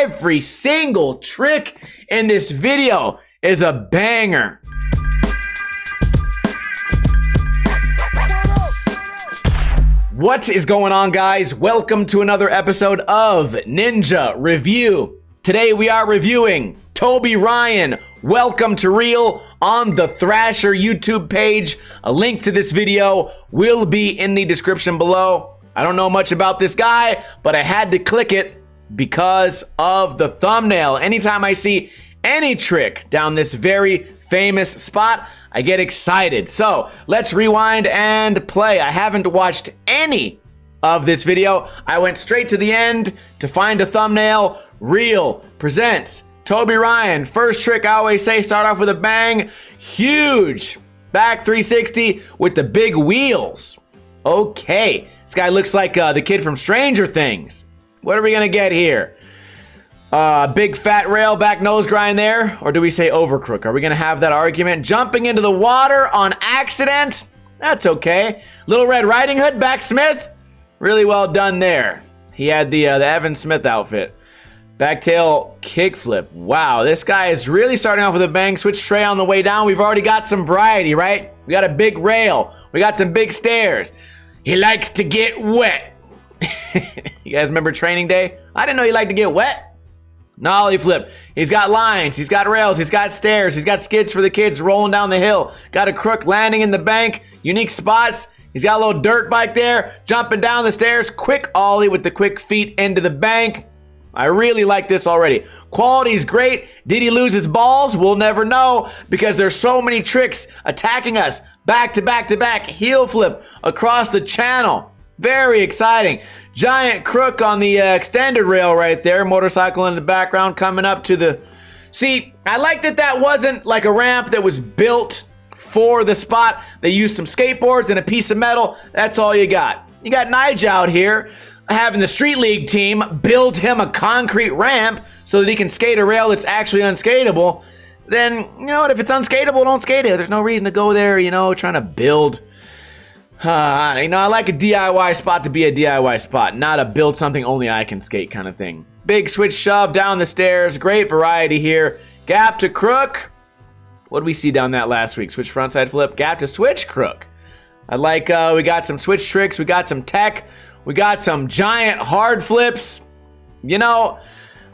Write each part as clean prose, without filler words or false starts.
every single trick in this video is a banger. What is going on, guys? Welcome to another episode of Ninja Review. Today we are reviewing Toby Ryan. Welcome to Real on the Thrasher YouTube page. A link to this video will be in the description below. I don't know much about this guy, but I had to click it because of the thumbnail. Anytime I see any trick down this very famous spot, I get excited. So let's rewind and play. I haven't watched any of this video. I went straight to the end to find a thumbnail. Real presents Toby Ryan. First trick, I always say, start off with a bang. Huge back 360 with the big wheels. Okay, this guy looks like the kid from Stranger Things. What are we gonna get here? Big fat rail back nose grind there, or do we say overcrook? Are we gonna have that argument? Jumping into the water on accident? That's okay. Little Red Riding Hood, back Smith. Really well done there. He had the Evan Smith outfit. Backtail kickflip. Wow, this guy is really starting off with a bang. Switch tray on the way down. We've already got some variety, right? We got a big rail. We got some big stairs. He likes to get wet. You guys remember training day? I didn't know he liked to get wet. Nollie flip. He's got lines. He's got rails. He's got stairs. He's got skids for the kids rolling down the hill. Got a crook landing in the bank. Unique spots. He's got a little dirt bike there. Jumping down the stairs. Quick ollie with the quick feet into the bank. I really like this already. Quality's great. Did he lose his balls? We'll never know because there's so many tricks attacking us. Back to back to back. Heel flip across the channel. Very exciting. Giant crook on the extended rail right there. Motorcycle in the background coming up to the... See, I like that that wasn't like a ramp that was built for the spot. They used some skateboards and a piece of metal. That's all you got. You got Nige out here having the Street League team build him a concrete ramp so that he can skate a rail that's actually unskateable. Then, you know what, if it's unskateable, don't skate it. There's no reason to go there, you know, trying to build. You know, I like a DIY spot to be a DIY spot, not a build something only I can skate kind of thing. Big switch shove down the stairs. Great variety here. Gap to crook. What did we see down that last week? Switch frontside flip. Gap to switch crook. I like, we got some switch tricks. We got some tech. We got some giant hard flips. You know,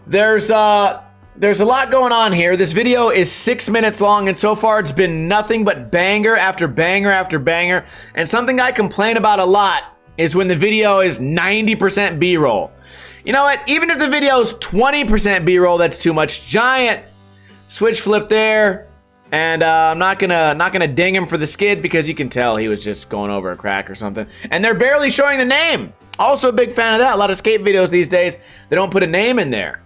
there's a lot going on here. This video is 6 minutes long, and so far it's been nothing but banger after banger after banger. And something I complain about a lot is when the video is 90% B-roll. You know what? Even if the video is 20% B-roll, that's too much. Giant switch flip there. And I'm not gonna ding him for the skid because you can tell he was just going over a crack or something. And they're barely showing the name. Also a big fan of that. A lot of skate videos these days, they don't put a name in there.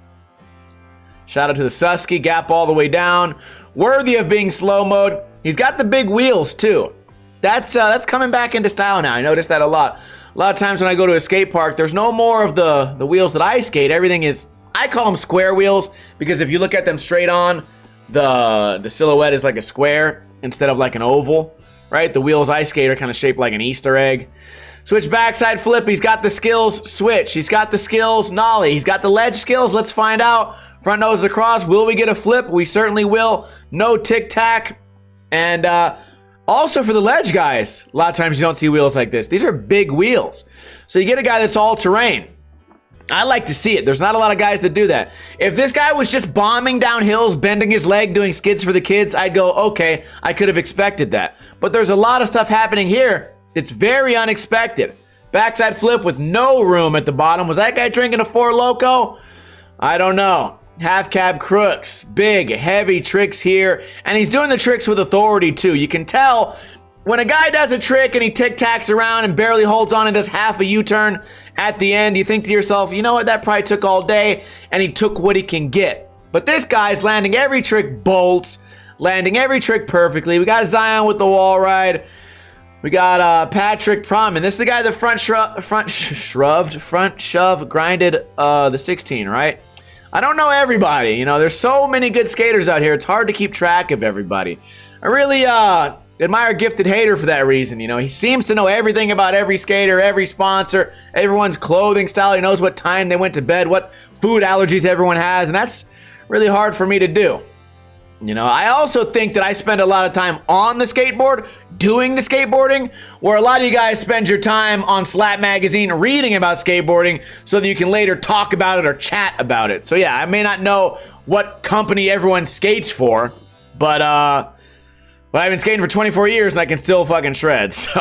Shout out to the Susky, gap all the way down. Worthy of being slow mode. He's got the big wheels too. That's coming back into style now. I noticed that a lot. A lot of times when I go to a skate park, there's no more of the wheels that I skate. Everything is, I call them square wheels because if you look at them straight on, the silhouette is like a square instead of like an oval, right? The wheels I skate are kind of shaped like an Easter egg. Switch backside flip. He's got the skills. Switch. He's got the skills. Nollie. He's got the ledge skills. Let's find out. Front nose across. Will we get a flip? We certainly will. No tic-tac. And also for the ledge guys, a lot of times you don't see wheels like this. These are big wheels. So you get a guy that's all terrain. I like to see it. There's not a lot of guys that do that. If this guy was just bombing down hills, bending his leg, doing skids for the kids, I'd go, okay, I could have expected that. But there's a lot of stuff happening here that's very unexpected. Backside flip with no room at the bottom. Was that guy drinking a Four Loko? I don't know. Half cab crooks. Big, heavy tricks here. And he's doing the tricks with authority too. You can tell when a guy does a trick and he tic-tacs around and barely holds on and does half a U-turn at the end, you think to yourself, you know what, that probably took all day, and he took what he can get. But this guy's landing every trick bolts, landing every trick perfectly. We got Zion with the wall ride. We got Patrick Prom, and this is the guy that front shove grinded the 16, right? I don't know everybody, you know, there's so many good skaters out here, it's hard to keep track of everybody. I really admire Gifted Hater for that reason. You know, he seems to know everything about every skater, every sponsor, everyone's clothing style. He knows what time they went to bed, what food allergies everyone has, and that's really hard for me to do. You know, I also think that I spend a lot of time on the skateboard, doing the skateboarding, where a lot of you guys spend your time on Slap Magazine reading about skateboarding so that you can later talk about it or chat about it. So yeah, I may not know what company everyone skates for, but I've been skating for 24 years and I can still fucking shred. So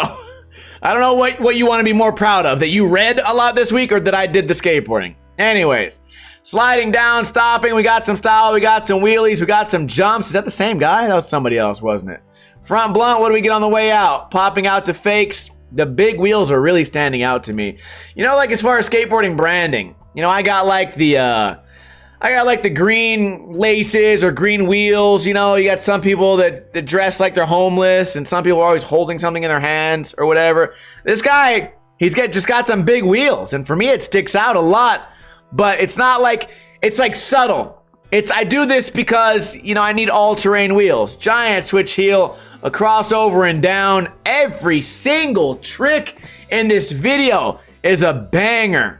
I don't know what you want to be more proud of, that you read a lot this week or that I did the skateboarding. Anyways, sliding down, stopping, we got some style, we got some wheelies, we got some jumps. Is that the same guy? That was somebody else, wasn't it? Front blunt, what do we get on the way out? Popping out to fakes. The big wheels are really standing out to me. You know, like as far as skateboarding branding, you know, I got like the green laces or green wheels. You know, you got some people that dress like they're homeless, and some people are always holding something in their hands or whatever. This guy, just got some big wheels, and for me it sticks out a lot. But it's not like, it's like subtle. I do this because, you know, I need all-terrain wheels. Giant switch heel, a crossover and down. Every single trick in this video is a banger.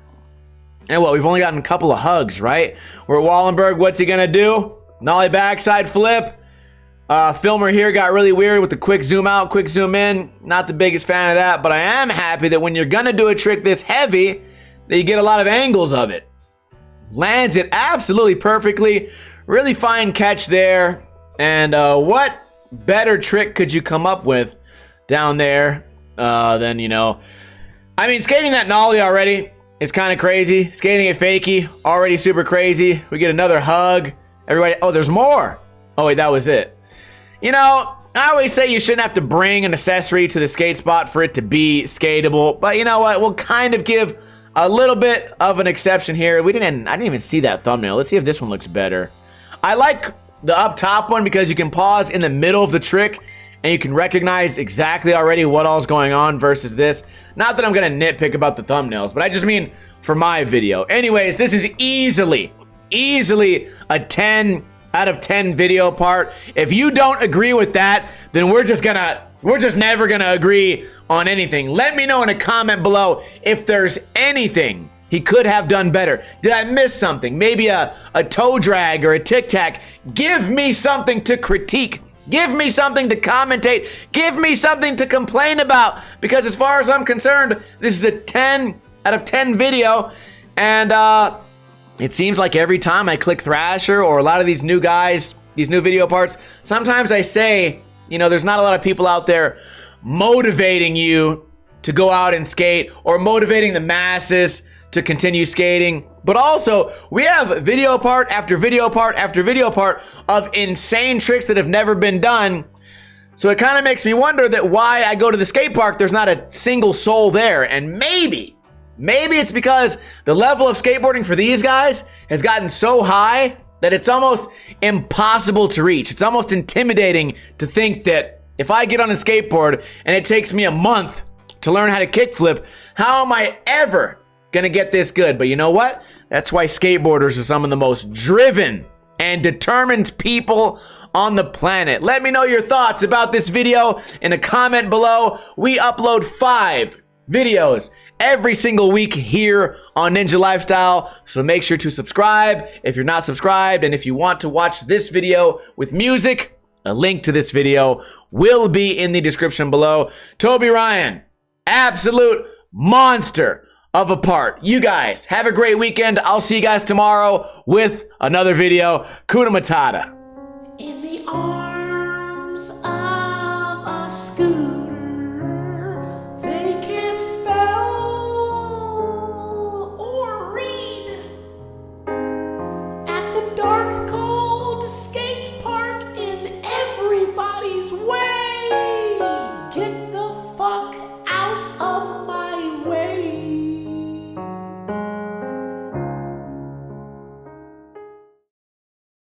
And what, we've only gotten a couple of hugs, right? We're at Wallenberg, what's he gonna do? Nollie backside flip. Filmer here got really weird with the quick zoom out, quick zoom in. Not the biggest fan of that, but I am happy that when you're gonna do a trick this heavy, that you get a lot of angles of it. Lands it absolutely perfectly. Really fine catch there. And what better trick could you come up with down there than, you know, I mean, skating that nollie already is kind of crazy. Skating it fakie, already super crazy. We get another hug. Everybody, oh, there's more. Oh, wait, that was it. You know, I always say you shouldn't have to bring an accessory to the skate spot for it to be skatable. But you know what? We'll kind of give a little bit of an exception here. I didn't even see that thumbnail. Let's see if this one looks better. I like the up top one because you can pause in the middle of the trick and you can recognize exactly already what all's going on versus this. Not that I'm gonna nitpick about the thumbnails, but I just mean for my video. Anyways, this is easily a 10 out of 10 video part. If you don't agree with that, then we're just never gonna agree on anything. Let me know in a comment below if there's anything he could have done better. Did I miss something? Maybe a toe drag or a tic tac. Give me something to critique. Give me something to commentate. Give me something to complain about. Because as far as I'm concerned, this is a 10 out of 10 video. And it seems like every time I click Thrasher or a lot of these new guys, these new video parts, sometimes I say, you know, there's not a lot of people out there motivating you to go out and skate or motivating the masses to continue skating. But also, we have video part after video part after video part of insane tricks that have never been done. So it kind of makes me wonder that why I go to the skate park, there's not a single soul there. And maybe it's because the level of skateboarding for these guys has gotten so high that it's almost impossible to reach. It's almost intimidating to think that if I get on a skateboard and it takes me a month to learn how to kickflip, how am I ever gonna get this good? But you know what? That's why skateboarders are some of the most driven and determined people on the planet. Let me know your thoughts about this video in a comment below. We upload 5 videos every single week here on Ninja Lifestyle, so make sure to subscribe if you're not subscribed. And if you want to watch this video with music, a link to this video will be in the description below. Toby Ryan, absolute monster of a part. You guys have a great weekend. I'll see you guys tomorrow with another video. Kuna Matata. In the arms